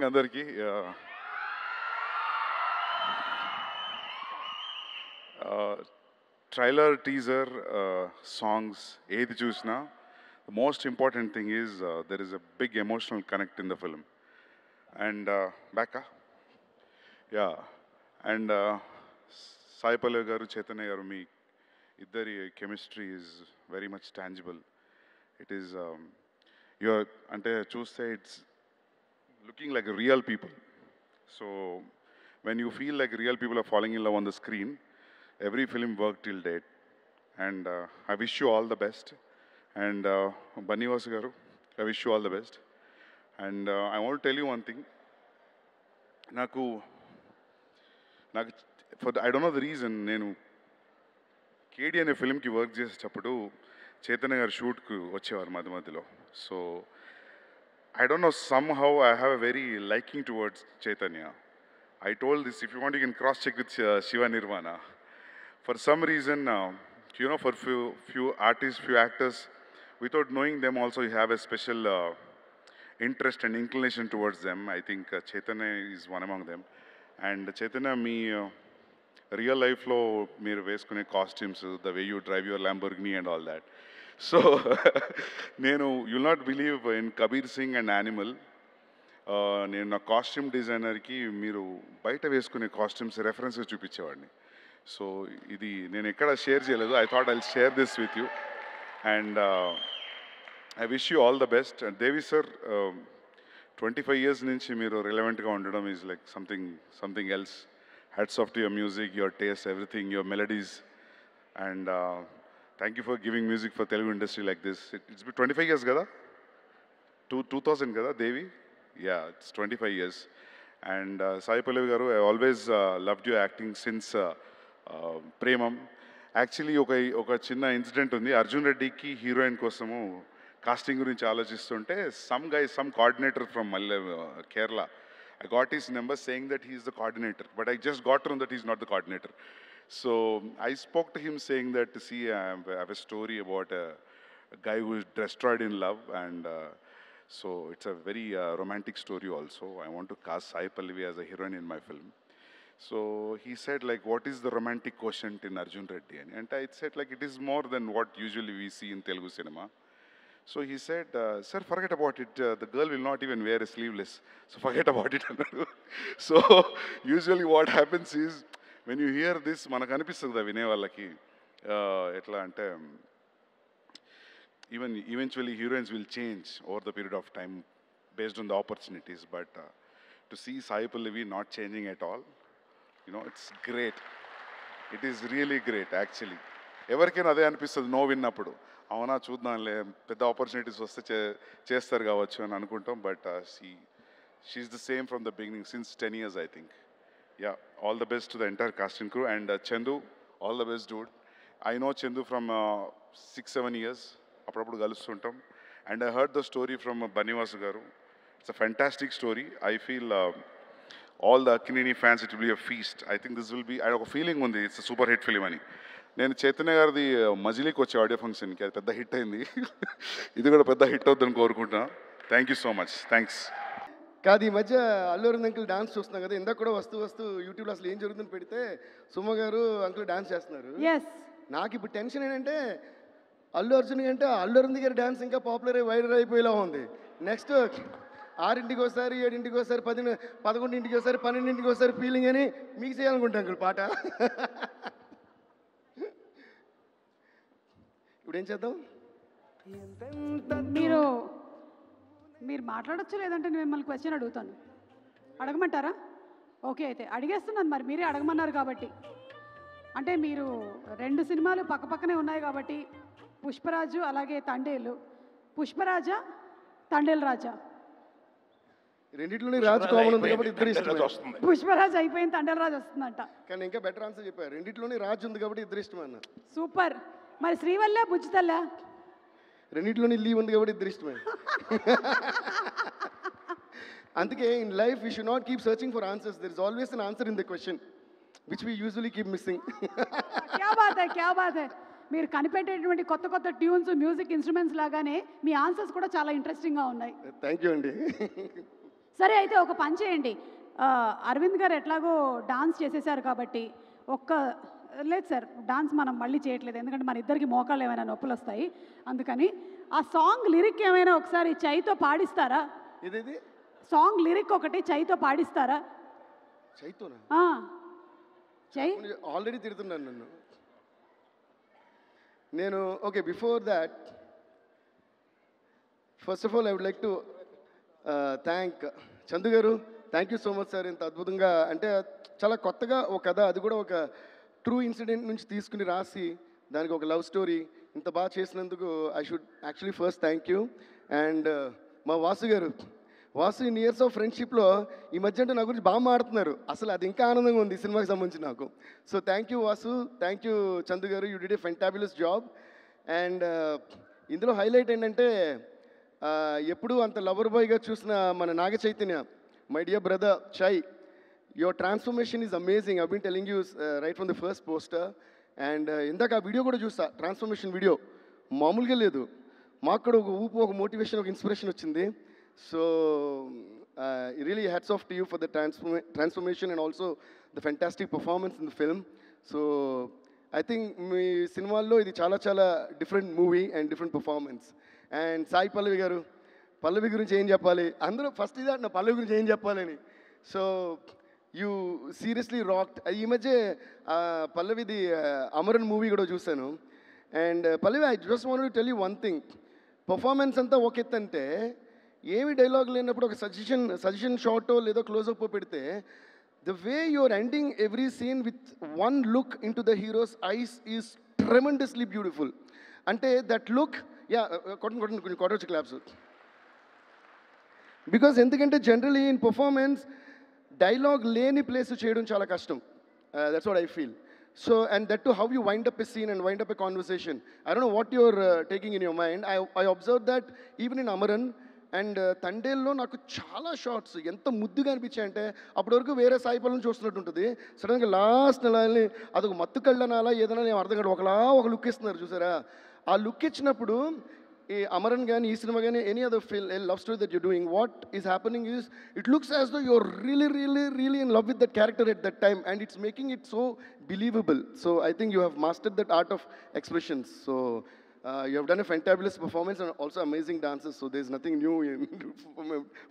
అందరికీ trailer teaser songs ఏది చూసినా the most important thing is there is a big emotional connect in the film and Becca yeah and Sai Pallavi garu Chaitanya garu మీ ఇద్దరి chemistry is very much tangible. It is your ante chuste it's looking like real people. So when you feel like real people are falling in love on the screen, every film worked till date. And I wish you all the best. And Bannivasu garu, I wish you all the best. And I want to tell you one thing. Naku I don't know the reason, నేను కేడి అనే ఫిల్మ్కి work చేసేటప్పుడు చైతన్య గారు షూట్కు వచ్చేవారు మధ్య మధ్యలో. So I don't know, somehow I have a very liking towards Chaitanya. I told this, if you want, you can cross-check with Shiva Nirvana. For some reason, you know, for few artists, few actors, without knowing them also, you have a special interest and inclination towards them. I think Chaitanya is one among them. And Chaitanya, me, real life lo, meer veskune costumes, the way you drive your Lamborghini and all that. So, నేను you'll not believe in Kabir Singh and animal నేను నా costume డిజైనర్కి మీరు బయట వేసుకునే costumes references చూపించేవాడిని. So ఇది నేను ఎక్కడ share చేయలేదు. I thought I share this with you and I wish you all the best. And Devi sir 25 years నుంచి మీరు రిలవెంట్గా ఉండడం is like something else. Hats off to your music, your taste, everything, your melodies. And thank you for giving music for Telugu industry like this. It's been 25 years kada? 2000 kada, Devi? Yeah, it's 25 years. And Sai Pallavi garu, I always loved your acting since Premam. Actually, oka chinna incident undi. Arjun Reddy ki heroine kosamu casting gurinchi aalochistunte some coordinator from Kerala. I got his number saying that he is the coordinator, but I just got to know that he is not the coordinator. So I spoke to him saying that, see, I have a story about a guy who is destroyed in love, and so it's a very romantic story also. I want to cast Sai Pallavi as a heroine in my film. So he said, like, what is the romantic quotient in Arjun Reddy? And I said, like, it is more than what usually we see in Telugu cinema. So he said, sir, forget about it. The girl will not even wear a sleeveless. So forget about it. So usually what happens is, when you hear this, మనకు అనిపిస్తుంది వినే వాళ్ళకి ఎట్లా అంటే eventually heroines will change over the period of time based on the opportunities, but to see Sai Pallavi not changing at all, you know, it's great. It is really great actually. ఎవరికైనా అదే అనిపిస్తుంది no విన్నప్పుడు, అవునా చూద్దాంలే పెద్ద opportunities వస్తే చేస్తారు కావచ్చు అని అనుకుంటాం. But she is the same from the beginning since 10 years I think. Yeah, all the best to the entire cast and crew. And Chandu, all the best, dude. I know Chandu from 6-7 years. Appudu kalustuntam. And I heard the story from Bannivasu garu. It's a fantastic story. I feel all the Akkineni fans, it will be a feast. I think this will be, I have a feeling undi, it's a super hit film ani. నేను చైతన్య గారిది మజిలీకి వచ్చే audio ఫంక్షన్కి అది పెద్ద hit అయింది. ఇది కూడా పెద్ద హిట్ అవుతుందని కోరుకుంటున్నాను. Thank you so much. Thanks. కాదు, ఈ మధ్య అల్లు అరవింద్ అంకుల్ డాన్స్ చూస్తున్నాం కదా, ఇందాక కూడా వస్తూ యూట్యూబ్లో అసలు ఏం జరుగుతుందని పెడితే సుమ గారు అంకుల్ డాన్స్ చేస్తున్నారు. నాకు ఇప్పుడు టెన్షన్ ఏంటంటే అల్లు అర్జున్ కంటే అల్లు అరవింద్ గారి డాన్స్ ఇంకా పాపులర్ వైరల్ అయిపోయేలా ఉంది. నెక్స్ట్ 6ంటికి ఒకసారి, 7ంటికి ఒకసారి, 11ంటికి ఒకసారి, 12ంటికి ఒకసారి ఫీలింగ్ అని మీకు చేయాలనుకుంటా అంకుల్ పాట. ఇప్పుడు ఏం చేద్దాం? మీరు మాట్లాడచ్చు, లేదంటే నేను మిమ్మల్ని క్వశ్చన్ అడుగుతాను. అడగమంటారా? ఓకే, అయితే అడిగేస్తున్నాను. మరి మీరే అడగమన్నారు కాబట్టి. అంటే మీరు 2 సినిమాలు పక్కపక్కనే ఉన్నాయి కాబట్టి, పుష్పరాజు అలాగే తండేలు. పుష్పరాజా, తండేలు రాజా? రెండిట్లోనే రాజు కామన్ ఉంది కాబట్టి ఇద్దరు ఇష్టం. పుష్పరాజు అయిపోయింది, తండేలు రాజు వస్తుందంట. కానీ ఇంకా బెటర్ ఆన్సర్ చెప్పారు, రెండిట్లోనే రాజు ఉంది కాబట్టి ఇద్దరు ఇష్టం అన్న. సూపర్. మరి శ్రీవల్ల బుజ్జితల్లా? రెండిట్లోనే లీవ్ ఉంది కాబట్టి ఇద్దరు ఇష్టమే. అందుకే in life we should not keep searching for answers. There is always an answer in the question which we usually keep missing. క్యా బాత్ హై, క్యా బాత్ హై. మీరు కనిపెట్టేటువంటి కొత్త కొత్త ట్యూన్స్ మ్యూజిక్ ఇన్స్ట్రుమెంట్స్ లాగానే మీ ఆన్సర్స్ కూడా చాలా ఇంట్రెస్టింగ్గా ఉన్నాయి. థ్యాంక్ యూ అండి. సరే అయితే ఒక పని చేయండి, అరవింద్ గారు ఎట్లాగో డాన్స్ చేసేసారు కాబట్టి లేదు సార్, డాన్స్ మనం మళ్ళీ చేయట్లేదు ఎందుకంటే మన ఇద్దరికి మోకాళ్ళు ఏమైనా నొప్పులు వస్తాయి, అందుకని ఆ సాంగ్ లిరిక్ ఏమైనా ఒకసారి చైతో పాడిస్తారా? ఇది సాంగ్ లిరిక్ ఒకటి చైతో పాడిస్తారా? చైతోనా? చై ఆల్రెడీ తిడుతున్నాను నన్ను నేను. Okay, before that first of all I would like to thank Chandu garu. Thank you so much sir. ఇంత అద్భుతంగా అంటే చాలా కొత్తగా ఒక కథ, అది కూడా ఒక ట్రూ ఇన్సిడెంట్ నుంచి తీసుకుని రాసి దానికి ఒక లవ్ స్టోరీ ఇంత బాగా చేసినందుకు I should actually first thank you. And మా వాసు గారు, వాసు ఇన్ ఇయర్స్ ఆఫ్ ఫ్రెండ్షిప్లో ఈ మధ్య అంటే నా గురించి బాగా మాడుతున్నారు. అసలు అది ఇంకా ఆనందంగా ఉంది ఈ సినిమాకి సంబంధించి నాకు. So thank you Vasu, thank you Chandu garu, you did a fantabulous job. And ఇందులో హైలైట్ ఏంటంటే ఎప్పుడూ అంత లవర్ బాయ్గా చూసిన మన Naga Chaitanya, my dear brother Chai, your transformation is amazing. I been telling you right from the first poster. And ఇందాక ఆ వీడియో కూడా చూస్తా, ట్రాన్స్ఫర్మేషన్ వీడియో మామూలుగా లేదు. మాకు కూడా ఒక ఊపు, ఒక మోటివేషన్, ఒక ఇన్స్పిరేషన్ వచ్చింది. So really hats off to you for the transformation and also the fantastic performance in the film. So I think మీ సినిమాల్లో ఇది చాలా చాలా different movie and different performance. And Sai Pallavi garu, Pallavi గురించి ఏం చెప్పాలి, అందరూ ఫస్ట్ ఇది అంటున్నా పల్లవి గురించి ఏం చెప్పాలని. So you seriously rocked. ఈ మధ్య పల్లవిది అమరన్ మూవీ కూడా చూశాను. And Pallavi, I just want to tell you one thing. Performance అంతా ఒక ఎత్తు అంటే ఏమి డైలాగ్ లేనప్పుడు ఒక సజెషన్ షార్టో లేదో క్లోజప్ పెడితే the way you're ending every scene with one look into the heroes eyes is tremendously beautiful. అంటే దట్ లుక్, యా కొంచెం కొట్టొచ్చు క్లాప్స్. బికాజ్ ఎందుకంటే జనరలీ ఇన్ పర్ఫార్మెన్స్ డైలాగ్ లేని ప్లేస్ చేయడం చాలా కష్టం. That's what I feel. So and that to how you wind up a scene and wind up a conversation. I don't know what you're taking in your mind. I observe that even in Amaran and తండేల్లో నాకు చాలా shorts ఎంత ముద్దుగా అనిపించాయంటే అప్పటి వరకు వేరే సాయి పనులను చూస్తున్నట్టు ఉంటుంది. సడన్గా లాస్ట్ నెలని అదొక మత్తు కళ్ళనాలా ఏదైనా నేను అర్థం కాదు, ఒక లుక్ ఇస్తున్నారు చూసారా. ఆ లుక్ ఇచ్చినప్పుడు ఈ అమరన్ కానీ ఈ సినిమా కానీ any other love story that you're doing, what is happening is it looks as though you're really in love with that character at that time and it's making it so believable. So I think you have mastered that art of expressions. So you have done a fantabulous performance and also amazing dances, so there's nothing new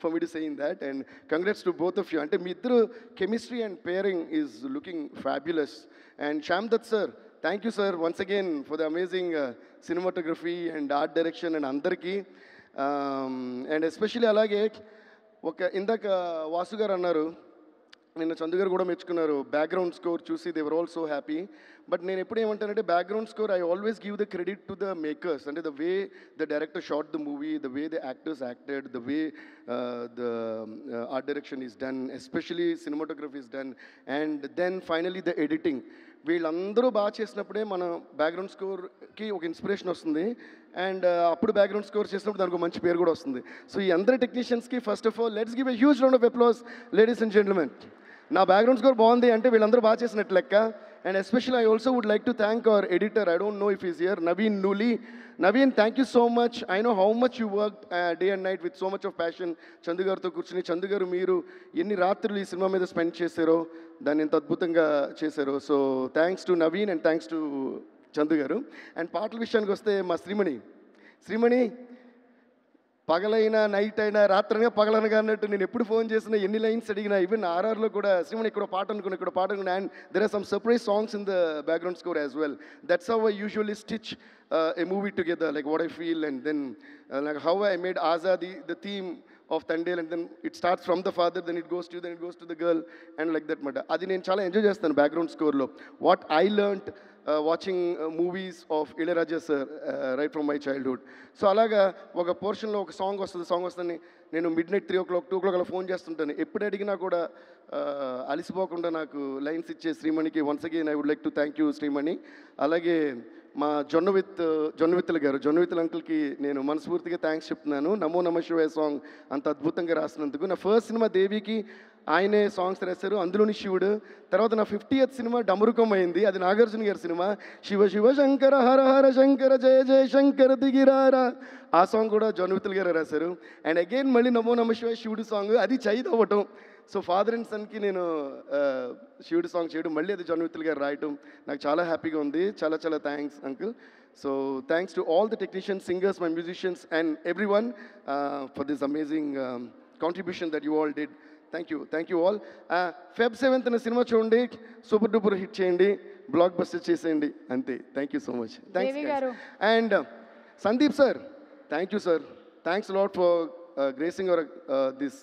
for me to say in that. And congrats to both of you. Ante mee iddaru chemistry and pairing is looking fabulous. And Shyam Dutt sir, thank you sir once again for the amazing cinematography and art direction and andarki. And especially alage oka indaka Vasu garu annaru, నిన్న చందు గారు కూడా మెచ్చుకున్నారు, background score చూసి they were all so happy. But నేను ఎప్పుడు ఏమంటానంటే background score I always give the credit to the makers. అంటే the way the director shot the movie, the way the actors acted, the way the art direction is done, especially cinematography is done, and then finally the editing. వీళ్ళందరూ బాగా చేసినప్పుడే మన background స్కోర్కి ఒక inspiration వస్తుంది. And అప్పుడు background score చేసినప్పుడు దానికి ఒక మంచి పేరు కూడా వస్తుంది. సో ఈ అందరి టెక్నీషియన్స్కి first of all let's give a huge round of applause ladies and gentlemen. నా బ్యాక్గ్రౌండ్ స్కోర్ బాగుంది అంటే వీళ్ళందరూ బాగా చేసినట్టు లెక్క. And especially I also would like to thank our editor, I don't know if is here, Naveen Nooli. Naveen, thank you so much. I know how much you work day and night with so much of passion. Chandu గారితో కూర్చుని, చందు గారు మీరు ఎన్ని రాత్రులు ఈ cinema మీద spend చేశారో, దాన్ని ఎంత అద్భుతంగా చేశారో. So thanks to Naveen and thanks to Chandu గారు. అండ్ పాటల విషయానికి వస్తే మా శ్రీమణి పగలైనా నైట్ అయినా రాత్రైనా పగలనగా అన్నట్టు నేను ఎప్పుడు ఫోన్ చేసినా ఎన్ని లైన్స్ అడిగినా, ఈవెన్ ఆర్ఆర్లో కూడా శ్రీమణి ఇక్కడ పాట అనుకున్నా, and there are some surprise songs in the background score as well. That's how I usually stitch a movie together, like what I feel, and then like how I made Azadi the theme of Tandel, and then it starts from the father, then it goes to the girl, and like that మాట. అది నేను చాలా enjoy చేస్తాను background స్కోర్లో. What I learned watching movies of Ilaiyaraaja sir right from my childhood. So అలాగా ఒక పోర్షన్లో ఒక song వస్తుంది, నేను midnight 3 o'clock 2 o'clock అలా ఫోన్ చేస్తుంటాను. ఎప్పుడు అడిగినా కూడా అలిసిపోకుండా నాకు లైన్స్ ఇచ్చే శ్రీమణికి once again I would like to thank you Sreemani. అలాగే మా జొన్నవిత్తుల అంకుల్కి నేను మనస్ఫూర్తిగా థ్యాంక్స్ చెప్తున్నాను. నమో నమ శివాయ సాంగ్ అంత అద్భుతంగా రాసినందుకు. నా ఫస్ట్ సినిమా దేవికి ఆయనే సాంగ్స్ రాశారు, అందులోని శివుడు. తర్వాత నా 50th సినిమా డమరుకం అయింది, అది నాగార్జున గారి సినిమా. శివ శివ శంకర హర హర శంకర జయ జయ శంకర దిగిరారా, ఆ సాంగ్ కూడా జాన్ వితల్ గారు రాశారు. అండ్ అగైన్ మళ్ళీ నమో నమ శివ శివుడు సాంగ్, అది చైత్ అవ్వటం. సో ఫాదర్ అండ్ సన్కి నేను శివుడు సాంగ్ చేయడం, మళ్ళీ అది జాన్ వితల్ గారు రాయటం నాకు చాలా హ్యాపీగా ఉంది. చాలా చాలా thanks uncle. So thanks to all the technicians, singers, my musicians and every one for this amazing contribution that you all did. Thank you all. Feb 7th అనే సినిమా చూడండి, సూపర్ డూపర్ హిట్ చేయండి, block buster చేసేయండి, అంతే. Thank you so much. Thanks. And Sandeep sir, thank you sir. Thanks lot for gracing our this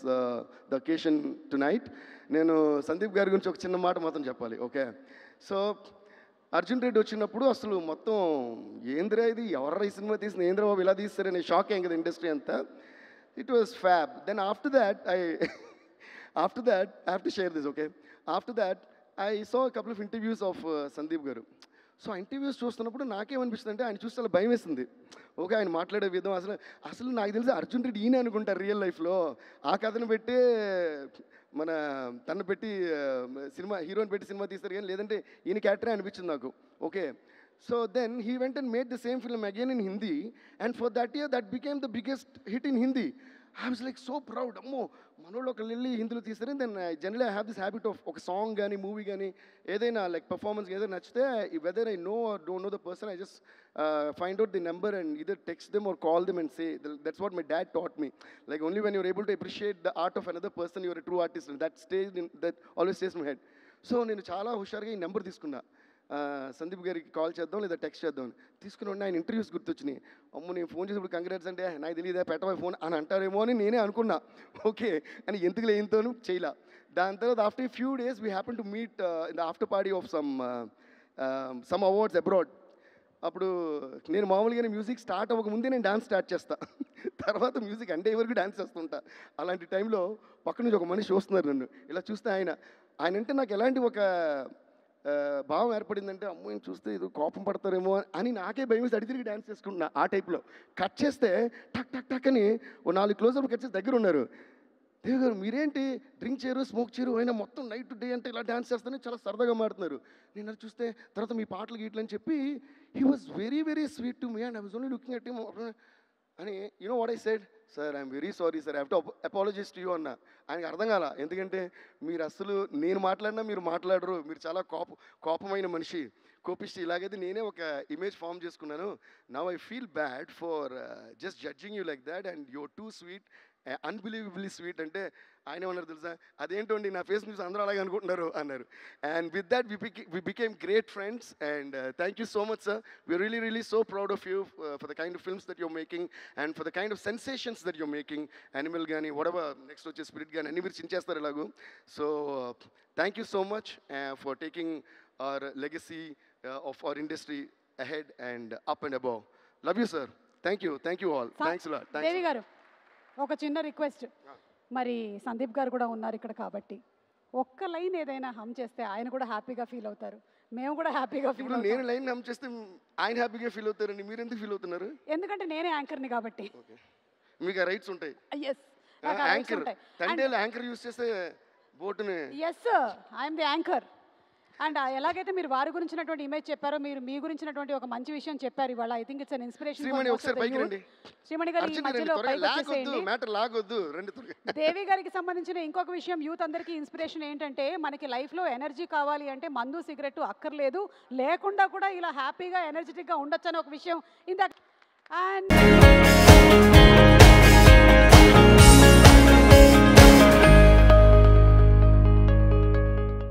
the occasion tonight. నేను సందీప్ గారి గురించి ఒక చిన్న మాట మాత్రం చెప్పాలి. ఓకే, సో అర్జున్ రెడ్డి వచ్చినప్పుడు అసలు మొత్తం ఏంద్రా ఇది, ఎవరు ఈ సినిమా తీసిన, ఏంద్రా బాబు ఇలా తీస్తారని షాక్ అయ్యింది కదా ఇండస్ట్రీ అంతా. It was fab. Then after that I have to share this, okay? After that, I saw a couple of interviews of Sandeep garu. So ఆ ఇంటర్వ్యూస్ చూస్తున్నప్పుడు నాకేమనిపిస్తుంది అంటే, ఆయన చూస్తే చాలా భయం వేస్తుంది. ఓకే, ఆయన మాట్లాడే విధం అసలు నాకు తెలిసి అర్జున్ రెడ్డి ఈయన అనుకుంటారు రియల్ లైఫ్లో. ఆ కథను పెట్టి తను పెట్టి సినిమా హీరోని పెట్టి సినిమా తీస్తారు, కానీ లేదంటే ఈయన క్యారెక్టరే అనిపించింది నాకు. Okay, so then he went and made the same film again in Hindi, and for that year that became the biggest hit in Hindi. I was like so proud. అమ్మో, మనోళ్ళు ఒక వెళ్ళి హిందీలో తీస్తారు. Then generally I have this habit of ఒక song కానీ movie కానీ ఏదైనా లైక్ పర్ఫార్మెన్స్ ఏదైనా నచ్చితే, whether I know or don't know the person, I just find out the number and either text them or call them and say. That's what my dad taught me. Like only when you're able to appreciate the art of another person, you're a true artist. And that always stays in my head. So నేను చాలా హుషారుగా ఈ number తీసుకున్నా, సందీప్ గారికి call చేద్దాం లేదా text చేద్దాం తీసుకుని ఉండి. ఆయన ఇంటర్వ్యూస్ గుర్తొచ్చినాయి. అమ్మో, నేను ఫోన్ చేసినప్పుడు కంగ్రాట్స్ అంటే నాకు తెలియదా, పెట్టవా ఫోన్ అని అంటారేమో అని నేనే అనుకున్నా. ఓకే అని ఎందుకు లేనితోనూ చేయలా. దాని తర్వాత after a few days we happen to meet in the after party of some awards abroad. అప్పుడు నేను మామూలుగానే మ్యూజిక్ స్టార్ట్ అవ్వకముందే నేను డాన్స్ స్టార్ట్ చేస్తా, తర్వాత మ్యూజిక్ అంటే వరకు డాన్స్ చేస్తుంటా. అలాంటి టైంలో పక్క నుంచి ఒక మనిషి చూస్తున్నారు నన్ను. ఇలా చూస్తే ఆయన అంటే నాకు ఎలాంటి ఒక భావం ఏర్పడిందంటే, అమ్మో నేను చూస్తే ఇది కోపం పడతారేమో అని నాకే భయం వేసి అడిగి తిరిగి డ్యాన్స్ చేసుకుంటున్నా. ఆ టైప్లో కట్ చేస్తే టక్ టక్ టక్ అని ఓ 4 క్లోజప్ కట్ చేసి దగ్గర ఉన్నారు. దేవి గారు మీరేంటి డ్రింక్ చేయరు, స్మోక్ చేయరు, అయినా మొత్తం నైట్ డే అంటే ఇలా డ్యాన్స్ చేస్తానే చాలా సరదాగా మాడుతున్నారు. నేను అది చూస్తే తర్వాత మీ పాటలు గీట్లు అని చెప్పి he was very very sweet to me and I was only looking at him అని. You know what I said, sir I'm very sorry sir, I have to apologise to you అన్న. ఆయనకి అర్థం కాల, ఎందుకంటే మీరు అసలు నేను మాట్లాడినా మీరు మాట్లాడరు, మీరు చాలా కోపమైన మనిషి, కోపిష్టి. ఇలాగైతే నేనే ఒక ఇమేజ్ ఫామ్ చేసుకున్నాను. Now I feel bad for just judging you like that and your two sweet, unbelievably sweet అంటే. ఆయన ఏమన్నారు తెలుసా, అదేంటండి నా ఫేస్ న్యూస్ అందరూ అలాగే అనుకుంటున్నారు అన్నారు. And with that we became great friends. And thank you so much sir. We're really so proud of you for the kind of films that you're making and for the kind of sensations that you're making. Animal కానీ whatever next వచ్చే Spirit కానీ అన్ని మీరు చించేస్తారు ఇలాగూ. So thank you so much for taking our legacy of our industry ahead and up and above. Love you sir. Thank you all. Thanks lot. Devi garu, ఒక చిన్న request, మరి సందీప్ గారు కూడా ఉన్నారు ఇక్కడ కాబట్టి ఒక్క లైన్ ఏదైనా హమ్ చేస్తే ఆయన కూడా హ్యాపీగా ఫీల్ అవుతారు, మేము కూడా హ్యాపీగా ఫీల్ అవుతాం. నేను లైన్ హమ్ చేస్తే ఆయన హ్యాపీగా ఫీల్ అవుతారండి, మీరు ఎందుకు ఫీల్ అవుతున్నారు? ఎందుకంటే నేనే యాంకర్ని కాబట్టి మీకు రైట్స్ ఉంటాయి. యాంకర్ తండేలు యాంకర్ యూస్ చేస్తే బోటుని. Yes, I'm the anchor. And ఎలాగైతే మీరు వారి గురించినటువంటి ఇమేజ్ చెప్పారో, మీరు మీ గురించినటువంటి ఒక మంచి విషయం చెప్పారు ఇవాళ. I think it's an inspiration. Shreemani గారు ఈ మధ్యలో పైకి వచ్చేసేయండి. దేవి గారికి సంబంధించిన ఇంకొక విషయం యూత్ అందరికీ ఇన్స్పిరేషన్ ఏంటంటే, మనకి లైఫ్లో ఎనర్జీ కావాలి అంటే మందు సిగరెట్ అక్కర్లేదు, లేకుండా కూడా ఇలా హ్యాపీగా ఎనర్జెటిక్గా ఉండొచ్చు అని ఒక విషయం ఇందాక. అండ్